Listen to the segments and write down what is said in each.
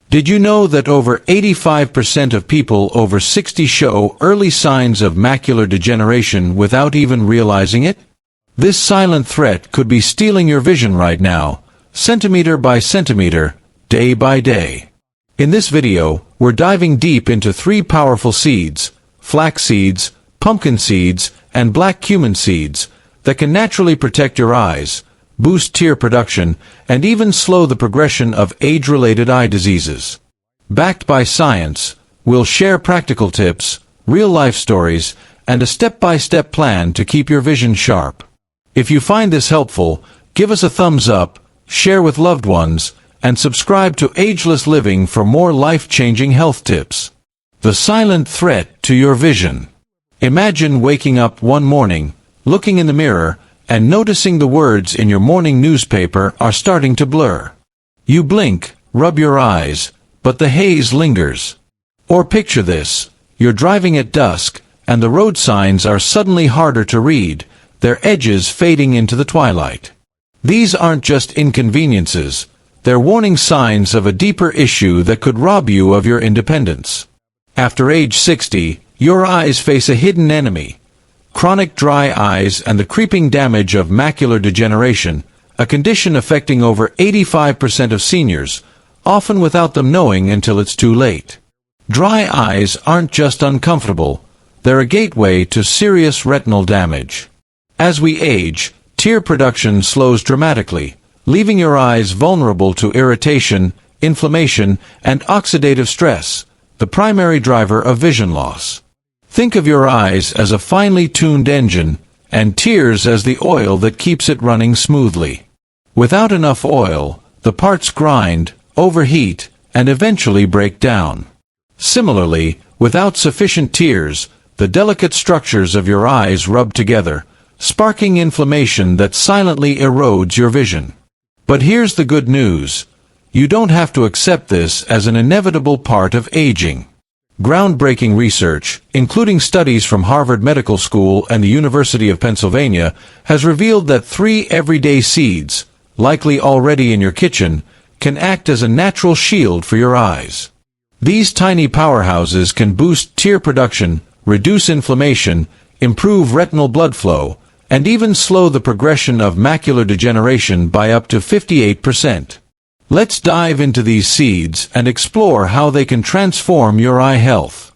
Did you know that over 85% of people over 60 show early signs of macular degeneration without even realizing it? This silent threat could be stealing your vision right now, centimeter by centimeter, day by day. In this video, we're diving deep into 3 powerful seeds, flax seeds, pumpkin seeds, and black cumin seeds, that can naturally protect your eyes, boost tear production, and even slow the progression of age-related eye diseases. Backed by science, we'll share practical tips, real-life stories, and a step-by-step plan to keep your vision sharp. If you find this helpful, give us a thumbs up, share with loved ones, and subscribe to Ageless Living for more life-changing health tips. The silent threat to your vision. Imagine waking up one morning, looking in the mirror, and noticing the words in your morning newspaper are starting to blur. You blink, rub your eyes, but the haze lingers. Or picture this, you're driving at dusk, and the road signs are suddenly harder to read, their edges fading into the twilight. These aren't just inconveniences, they're warning signs of a deeper issue that could rob you of your independence. After age 60, your eyes face a hidden enemy. Chronic dry eyes and the creeping damage of macular degeneration, a condition affecting over 85% of seniors, often without them knowing until it's too late. Dry eyes aren't just uncomfortable, they're a gateway to serious retinal damage. As we age, tear production slows dramatically, leaving your eyes vulnerable to irritation, inflammation, and oxidative stress, the primary driver of vision loss. Think of your eyes as a finely tuned engine, and tears as the oil that keeps it running smoothly. Without enough oil, the parts grind, overheat, and eventually break down. Similarly, without sufficient tears, the delicate structures of your eyes rub together, sparking inflammation that silently erodes your vision. But here's the good news. You don't have to accept this as an inevitable part of aging. Groundbreaking research, including studies from Harvard Medical School and the University of Pennsylvania, has revealed that 3 everyday seeds, likely already in your kitchen, can act as a natural shield for your eyes. These tiny powerhouses can boost tear production, reduce inflammation, improve retinal blood flow, and even slow the progression of macular degeneration by up to 58%. Let's dive into these seeds and explore how they can transform your eye health.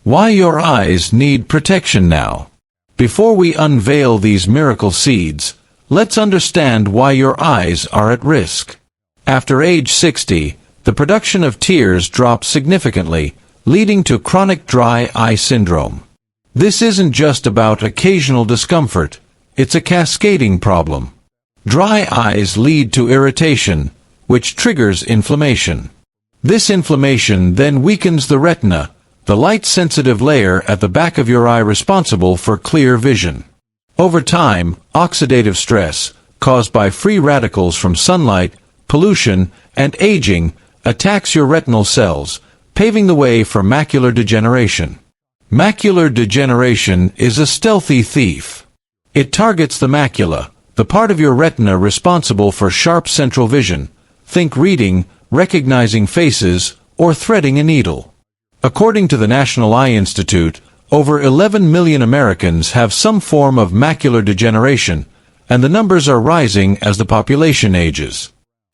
Why your eyes need protection now. Before we unveil these miracle seeds, let's understand why your eyes are at risk. After age 60, the production of tears drops significantly, leading to chronic dry eye syndrome. This isn't just about occasional discomfort, it's a cascading problem. Dry eyes lead to irritation, which triggers inflammation. This inflammation then weakens the retina, the light-sensitive layer at the back of your eye responsible for clear vision. Over time, oxidative stress, caused by free radicals from sunlight, pollution, and aging, attacks your retinal cells, paving the way for macular degeneration. Macular degeneration is a stealthy thief. It targets the macula, the part of your retina responsible for sharp central vision. Think reading, recognizing faces, or threading a needle. According to the National Eye Institute, over 11 million Americans have some form of macular degeneration, and the numbers are rising as the population ages.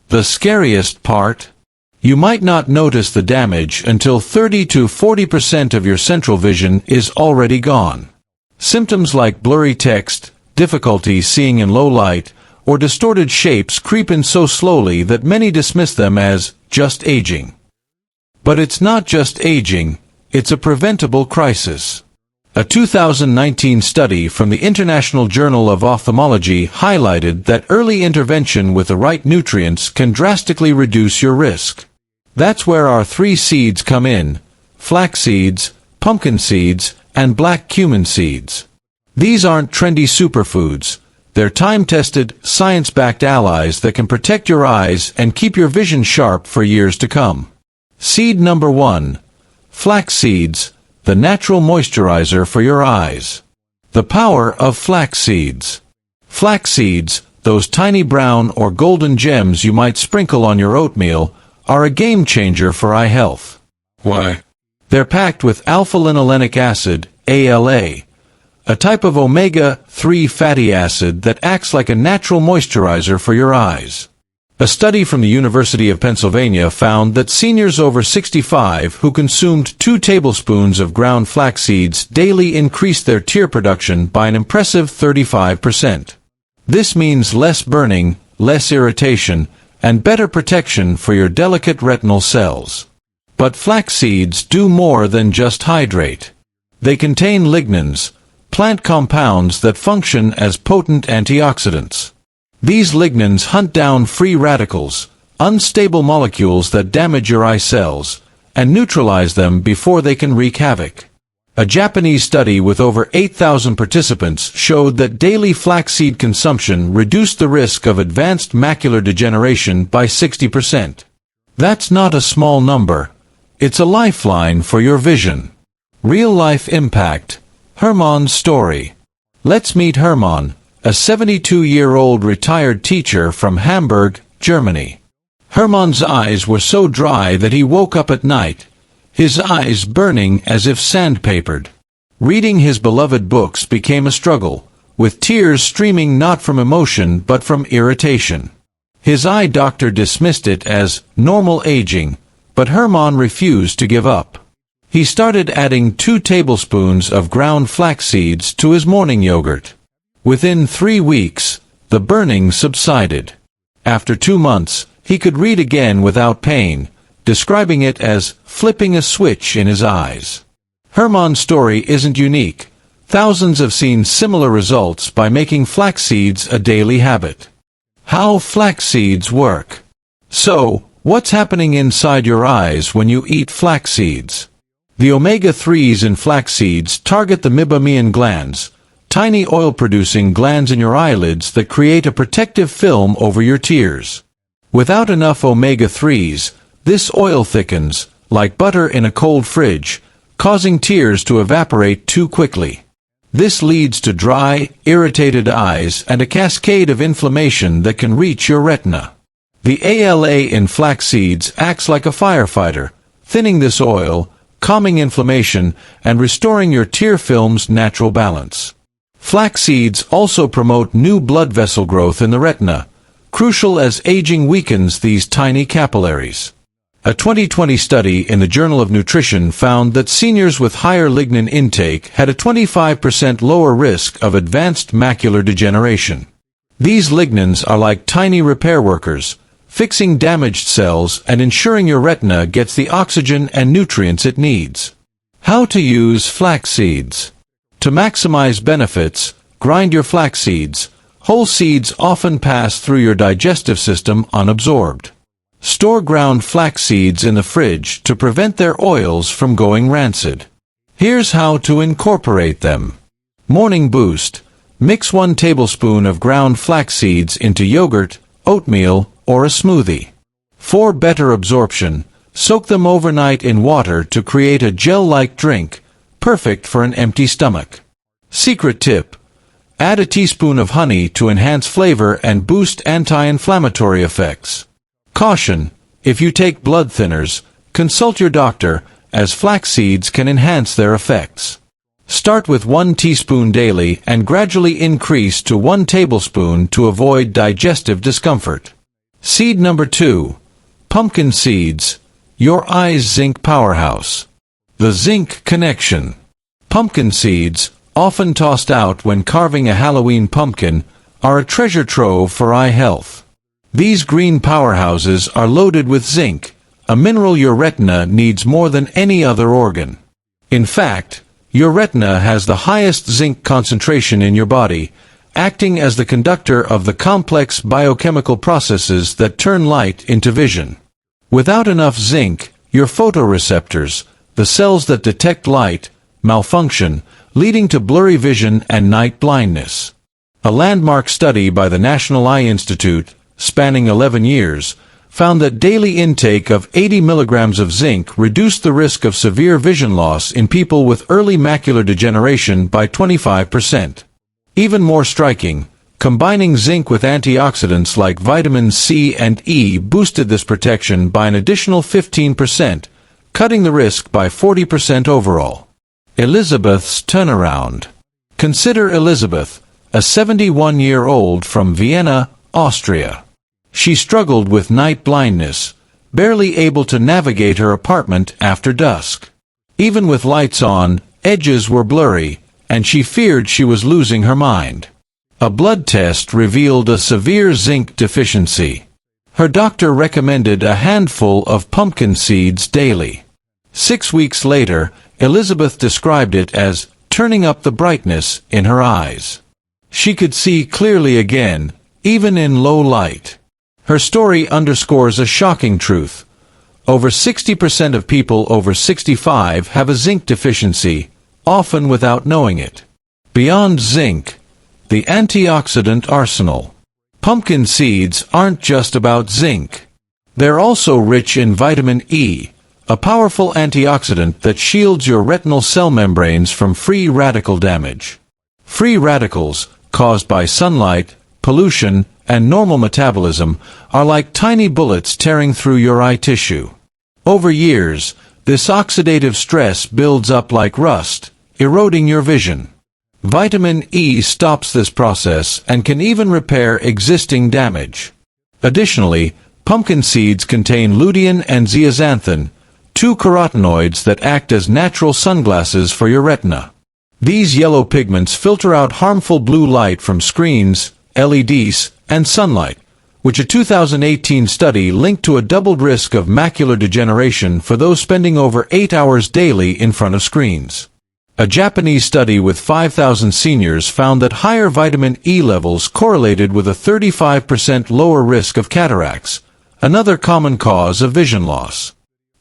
The scariest part? You might not notice the damage until 30 to 40% of your central vision is already gone. Symptoms like blurry text, difficulty seeing in low light, or distorted shapes creep in so slowly that many dismiss them as just aging. But it's not just aging, it's a preventable crisis. A 2019 study from the International Journal of Ophthalmology highlighted that early intervention with the right nutrients can drastically reduce your risk. That's where our 3 seeds come in: flax seeds, pumpkin seeds, and black cumin seeds. These aren't trendy superfoods. They're time-tested, science-backed allies that can protect your eyes and keep your vision sharp for years to come. Seed number 1. Flax seeds, the natural moisturizer for your eyes. The power of flax seeds. Flax seeds, those tiny brown or golden gems you might sprinkle on your oatmeal, are a game changer for eye health. Why? They're packed with alpha-linolenic acid, ALA, a type of omega-3 fatty acid that acts like a natural moisturizer for your eyes. A study from the University of Pennsylvania found that seniors over 65 who consumed 2 tablespoons of ground flax seeds daily increased their tear production by an impressive 35%. This means less burning, less irritation, and better protection for your delicate retinal cells. But flax seeds do more than just hydrate. They contain lignans, plant compounds that function as potent antioxidants. These lignans hunt down free radicals, unstable molecules that damage your eye cells, and neutralize them before they can wreak havoc. A Japanese study with over 8,000 participants showed that daily flaxseed consumption reduced the risk of advanced macular degeneration by 60%. That's not a small number. It's a lifeline for your vision. Real-life impact. Hermann's story. Let's meet Hermann, a 72-year-old retired teacher from Hamburg, Germany. Hermann's eyes were so dry that he woke up at night, his eyes burning as if sandpapered. Reading his beloved books became a struggle, with tears streaming not from emotion but from irritation. His eye doctor dismissed it as normal aging, but Hermann refused to give up. He started adding 2 tablespoons of ground flax seeds to his morning yogurt. Within 3 weeks, the burning subsided. After 2 months, he could read again without pain, describing it as flipping a switch in his eyes. Hermann's story isn't unique. Thousands have seen similar results by making flax seeds a daily habit. How flax seeds work. So, what's happening inside your eyes when you eat flax seeds? The omega-3s in flax seeds target the meibomian glands, tiny oil-producing glands in your eyelids that create a protective film over your tears. Without enough omega-3s, this oil thickens, like butter in a cold fridge, causing tears to evaporate too quickly. This leads to dry, irritated eyes and a cascade of inflammation that can reach your retina. The ALA in flax seeds acts like a firefighter, thinning this oil, calming inflammation, and restoring your tear film's natural balance. Flax seeds also promote new blood vessel growth in the retina, crucial as aging weakens these tiny capillaries. A 2020 study in the Journal of Nutrition found that seniors with higher lignin intake had a 25% lower risk of advanced macular degeneration. These lignans are like tiny repair workers, fixing damaged cells and ensuring your retina gets the oxygen and nutrients it needs. How to use flax seeds. To maximize benefits, grind your flax seeds. Whole seeds often pass through your digestive system unabsorbed. Store ground flax seeds in the fridge to prevent their oils from going rancid. Here's how to incorporate them. Morning boost. Mix 1 tablespoon of ground flax seeds into yogurt, oatmeal, or a smoothie. For better absorption, soak them overnight in water to create a gel-like drink, perfect for an empty stomach. Secret tip. Add a teaspoon of honey to enhance flavor and boost anti-inflammatory effects. Caution: if you take blood thinners, consult your doctor, as flax seeds can enhance their effects. Start with 1 teaspoon daily and gradually increase to 1 tablespoon to avoid digestive discomfort. Seed number 2. Pumpkin seeds, your eye's zinc powerhouse. The zinc connection. Pumpkin seeds, often tossed out when carving a Halloween pumpkin, are a treasure trove for eye health. These green powerhouses are loaded with zinc, a mineral your retina needs more than any other organ. In fact, your retina has the highest zinc concentration in your body, acting as the conductor of the complex biochemical processes that turn light into vision. Without enough zinc, your photoreceptors, the cells that detect light, malfunction, leading to blurry vision and night blindness. A landmark study by the National Eye Institute, spanning 11 years, found that daily intake of 80 milligrams of zinc reduced the risk of severe vision loss in people with early macular degeneration by 25%. Even more striking, Combining zinc with antioxidants like vitamin C and E boosted this protection by an additional 15%, cutting the risk by 40% overall. Elizabeth's turnaround. Consider Elizabeth, a 71-year-old from Vienna, Austria. She struggled with night blindness, barely able to navigate her apartment after dusk. Even with lights on, edges were blurry, and she feared she was losing her mind. A blood test revealed a severe zinc deficiency. Her doctor recommended a handful of pumpkin seeds daily. 6 weeks later, Elizabeth described it as turning up the brightness in her eyes. She could see clearly again, even in low light. Her story underscores a shocking truth. Over 60% of people over 65 have a zinc deficiency, often without knowing it. Beyond zinc, the antioxidant arsenal. Pumpkin seeds aren't just about zinc. They're also rich in vitamin E, a powerful antioxidant that shields your retinal cell membranes from free radical damage. Free radicals, caused by sunlight, pollution, and normal metabolism, are like tiny bullets tearing through your eye tissue. Over years, this oxidative stress builds up like rust, eroding your vision. Vitamin E stops this process and can even repair existing damage. Additionally, pumpkin seeds contain lutein and zeaxanthin, two carotenoids that act as natural sunglasses for your retina. These yellow pigments filter out harmful blue light from screens, LEDs, and sunlight, which a 2018 study linked to a doubled risk of macular degeneration for those spending over 8 hours daily in front of screens. A Japanese study with 5,000 seniors found that higher vitamin E levels correlated with a 35% lower risk of cataracts, another common cause of vision loss.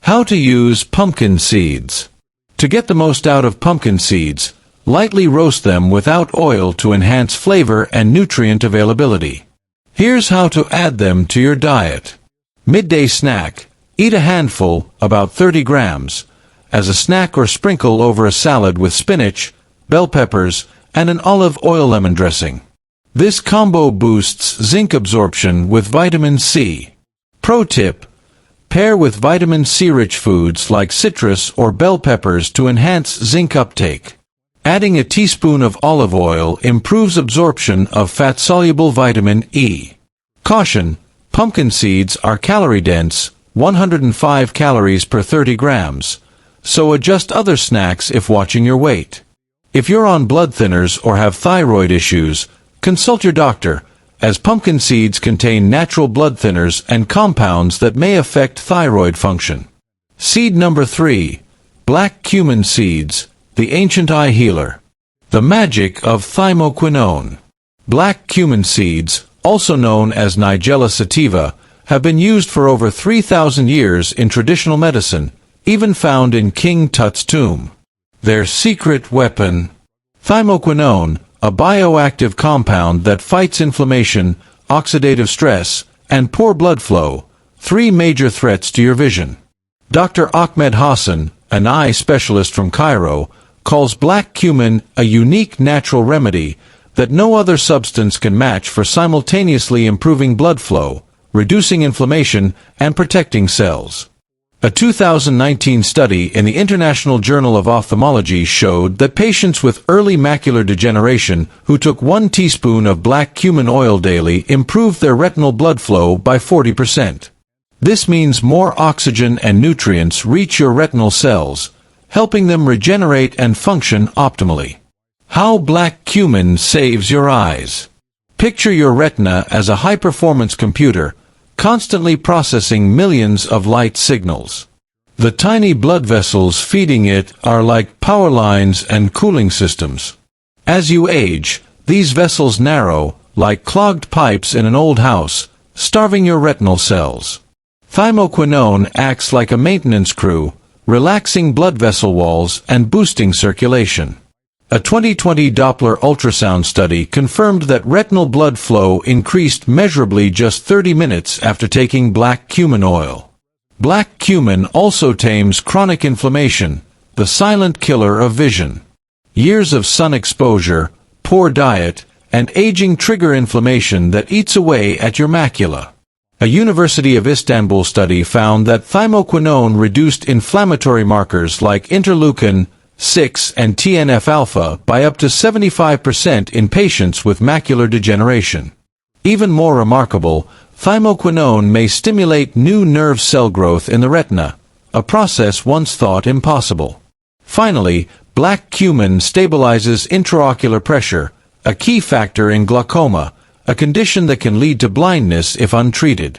How to use pumpkin seeds. To get the most out of pumpkin seeds, lightly roast them without oil to enhance flavor and nutrient availability. Here's how to add them to your diet. Midday snack. Eat a handful, about 30 grams, as a snack or sprinkle over a salad with spinach, bell peppers, and an olive oil lemon dressing. This combo boosts zinc absorption with vitamin C. Pro tip: pair with vitamin C-rich foods like citrus or bell peppers to enhance zinc uptake. Adding a teaspoon of olive oil improves absorption of fat-soluble vitamin E. Caution: pumpkin seeds are calorie-dense, 105 calories per 30 grams, so adjust other snacks if watching your weight. If you're on blood thinners or have thyroid issues, consult your doctor, as pumpkin seeds contain natural blood thinners and compounds that may affect thyroid function. Seed number 3. Black cumin seeds, the ancient eye healer. The magic of thymoquinone. Black cumin seeds, also known as Nigella sativa, have been used for over 3,000 years in traditional medicine, even found in King Tut's tomb. Their secret weapon: thymoquinone, a bioactive compound that fights inflammation, oxidative stress, and poor blood flow, 3 major threats to your vision. Dr. Ahmed Hassan, an eye specialist from Cairo, calls black cumin a unique natural remedy that no other substance can match for simultaneously improving blood flow, reducing inflammation, and protecting cells. A 2019 study in the International Journal of Ophthalmology showed that patients with early macular degeneration who took 1 teaspoon of black cumin oil daily improved their retinal blood flow by 40%. This means more oxygen and nutrients reach your retinal cells, helping them regenerate and function optimally. How black cumin saves your eyes. Picture your retina as a high-performance computer, constantly processing millions of light signals. The tiny blood vessels feeding it are like power lines and cooling systems. As you age, these vessels narrow, like clogged pipes in an old house, starving your retinal cells. Thymoquinone acts like a maintenance crew, relaxing blood vessel walls and boosting circulation. A 2020 Doppler ultrasound study confirmed that retinal blood flow increased measurably just 30 minutes after taking black cumin oil. Black cumin also tames chronic inflammation, the silent killer of vision. Years of sun exposure, poor diet, and aging trigger inflammation that eats away at your macula. A University of Istanbul study found that thymoquinone reduced inflammatory markers like interleukin-6 and TNF-alpha by up to 75% in patients with macular degeneration. Even more remarkable, thymoquinone may stimulate new nerve cell growth in the retina, a process once thought impossible. Finally, black cumin stabilizes intraocular pressure, a key factor in glaucoma, a condition that can lead to blindness if untreated.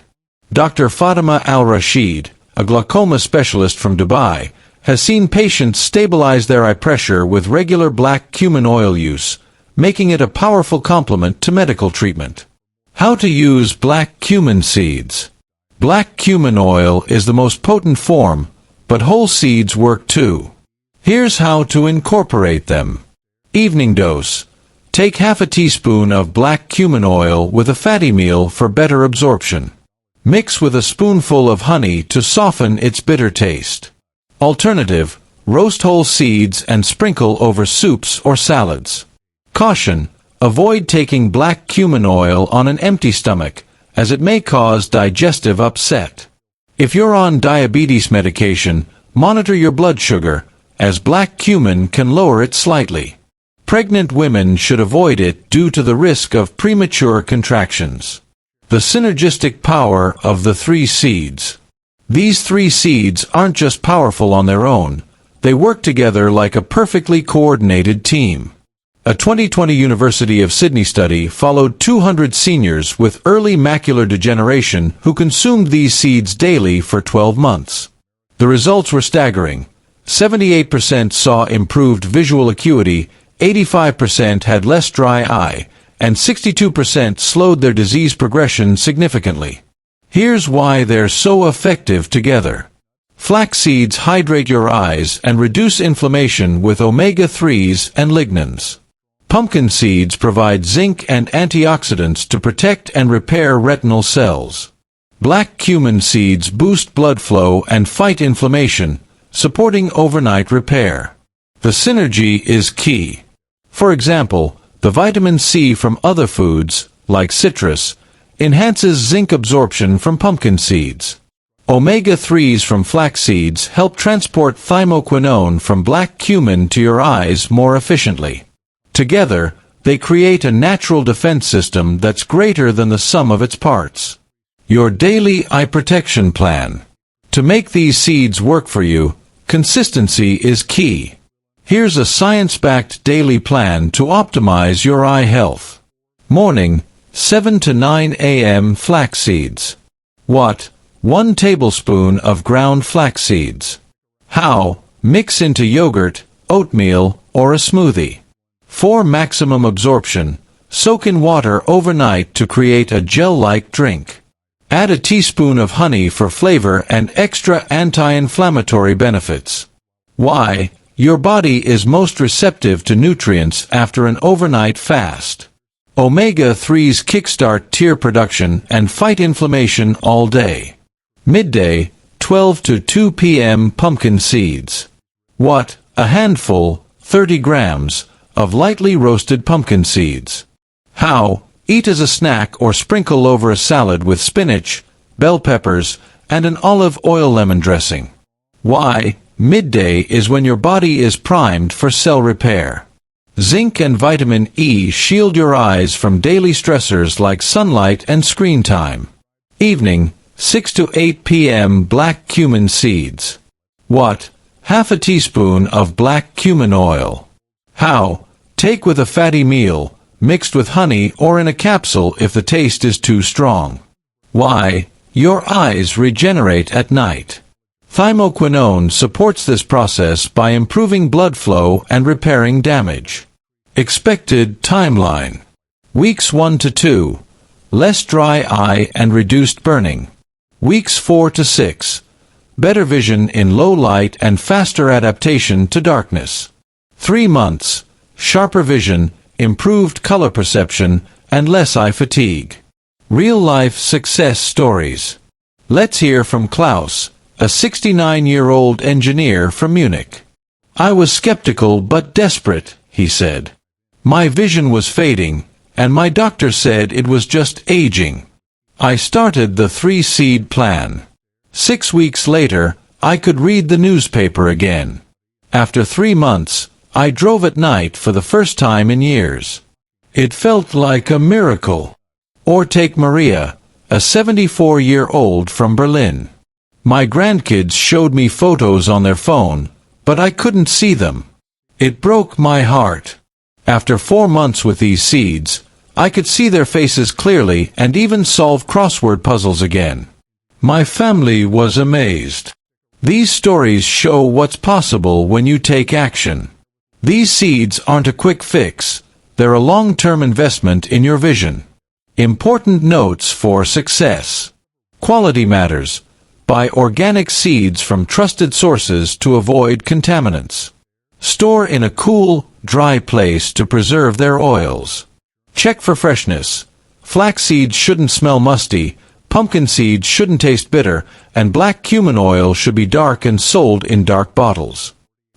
Dr. Fatima Al-Rashid, a glaucoma specialist from Dubai, has seen patients stabilize their eye pressure with regular black cumin oil use, making it a powerful complement to medical treatment. How to use black cumin seeds. Black cumin oil is the most potent form, but whole seeds work too. Here's how to incorporate them. Evening dose. Take half a teaspoon of black cumin oil with a fatty meal for better absorption. Mix with a spoonful of honey to soften its bitter taste. Alternative, roast whole seeds and sprinkle over soups or salads. Caution, avoid taking black cumin oil on an empty stomach, as it may cause digestive upset. If you're on diabetes medication, monitor your blood sugar, as black cumin can lower it slightly. Pregnant women should avoid it due to the risk of premature contractions. The synergistic power of the 3 seeds. These 3 seeds aren't just powerful on their own, they work together like a perfectly coordinated team. A 2020 University of Sydney study followed 200 seniors with early macular degeneration who consumed these seeds daily for 12 months. The results were staggering. 78% saw improved visual acuity, 85% had less dry eye, and 62% slowed their disease progression significantly. Here's why they're so effective together. Flax seeds hydrate your eyes and reduce inflammation with omega-3s and lignans. Pumpkin seeds provide zinc and antioxidants to protect and repair retinal cells. Black cumin seeds boost blood flow and fight inflammation, supporting overnight repair. The synergy is key. For example, the vitamin C from other foods, like citrus, enhances zinc absorption from pumpkin seeds. Omega-3s from flax seeds help transport thymoquinone from black cumin to your eyes more efficiently. Together, they create a natural defense system that's greater than the sum of its parts. Your daily eye protection plan. To make these seeds work for you, consistency is key. Here's a science-backed daily plan to optimize your eye health. Morning, 7 to 9 a.m. flax seeds. What? 1 tablespoon of ground flax seeds. How? Mix into yogurt, oatmeal, or a smoothie. For maximum absorption, soak in water overnight to create a gel-like drink. Add a teaspoon of honey for flavor and extra anti-inflammatory benefits. Why? Your body is most receptive to nutrients after an overnight fast. Omega-3s kickstart tear production and fight inflammation all day. Midday, 12 to 2 p.m. pumpkin seeds. What? A handful, 30 grams, of lightly roasted pumpkin seeds. How? Eat as a snack or sprinkle over a salad with spinach, bell peppers, and an olive oil lemon dressing. Why? Midday is when your body is primed for cell repair. Zinc and vitamin E shield your eyes from daily stressors like sunlight and screen time. Evening, 6 to 8 p.m. black cumin seeds. What? Half a teaspoon of black cumin oil. How? Take with a fatty meal, mixed with honey or in a capsule if the taste is too strong. Why? Your eyes regenerate at night. Thymoquinone supports this process by improving blood flow and repairing damage. Expected timeline. Weeks 1 to 2. Less dry eye and reduced burning. Weeks 4 to 6. Better vision in low light and faster adaptation to darkness. 3 months. Sharper vision, improved color perception, and less eye fatigue. Real-life success stories. Let's hear from Klaus, a 69-year-old engineer from Munich. I was skeptical but desperate, he said. My vision was fading, and my doctor said it was just aging. I started the 3-seed plan. 6 weeks later, I could read the newspaper again. After 3 months, I drove at night for the first time in years. It felt like a miracle. Or take Maria, a 74-year-old from Berlin. My grandkids showed me photos on their phone, but I couldn't see them. It broke my heart. After 4 months with these seeds, I could see their faces clearly and even solve crossword puzzles again. My family was amazed. These stories show what's possible when you take action. These seeds aren't a quick fix. They're a long-term investment in your vision. Important notes for success. Quality matters. Buy organic seeds from trusted sources to avoid contaminants. Store in a cool, dry place to preserve their oils. Check for freshness. Flax seeds shouldn't smell musty, pumpkin seeds shouldn't taste bitter, and black cumin oil should be dark and sold in dark bottles.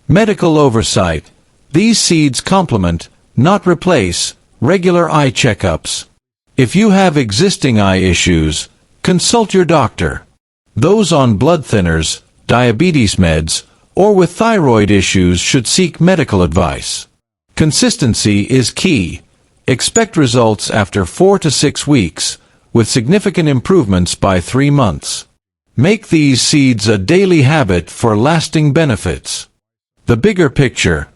Medical oversight. These seeds complement, not replace, regular eye checkups. If you have existing eye issues, consult your doctor. Those on blood thinners, diabetes meds, or with thyroid issues should seek medical advice. Consistency is key. Expect results after 4 to 6 weeks, with significant improvements by 3 months. Make these seeds a daily habit for lasting benefits. The bigger picture.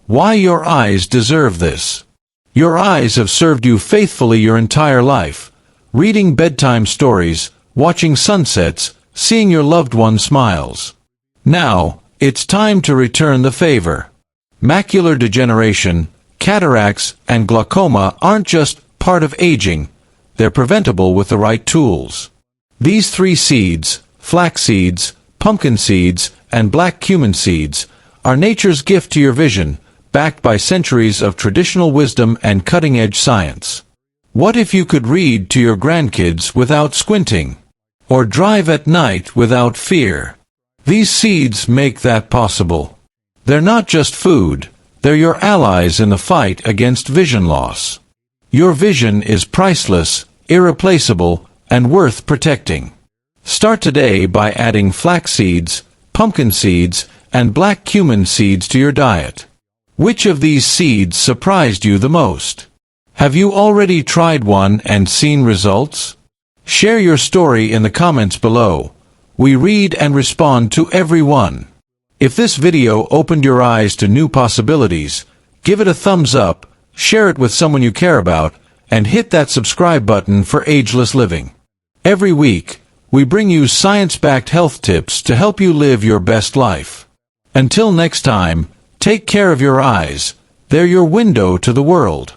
Why your eyes deserve this. Your eyes have served you faithfully your entire life, reading bedtime stories, watching sunsets, seeing your loved one smiles. Now, it's time to return the favor. Macular degeneration, cataracts, and glaucoma aren't just part of aging, they're preventable with the right tools. These 3 seeds, flax seeds, pumpkin seeds, and black cumin seeds, are nature's gift to your vision, backed by centuries of traditional wisdom and cutting-edge science. What if you could read to your grandkids without squinting? Or drive at night without fear? These seeds make that possible. They're not just food, they're your allies in the fight against vision loss. Your vision is priceless, irreplaceable, and worth protecting. Start today by adding flax seeds, pumpkin seeds, and black cumin seeds to your diet. Which of these seeds surprised you the most? Have you already tried one and seen results? Share your story in the comments below. We read and respond to every one. If this video opened your eyes to new possibilities, give it a thumbs up, share it with someone you care about, and hit that subscribe button for Ageless Living. Every week, we bring you science-backed health tips to help you live your best life. Until next time, take care of your eyes. They're your window to the world.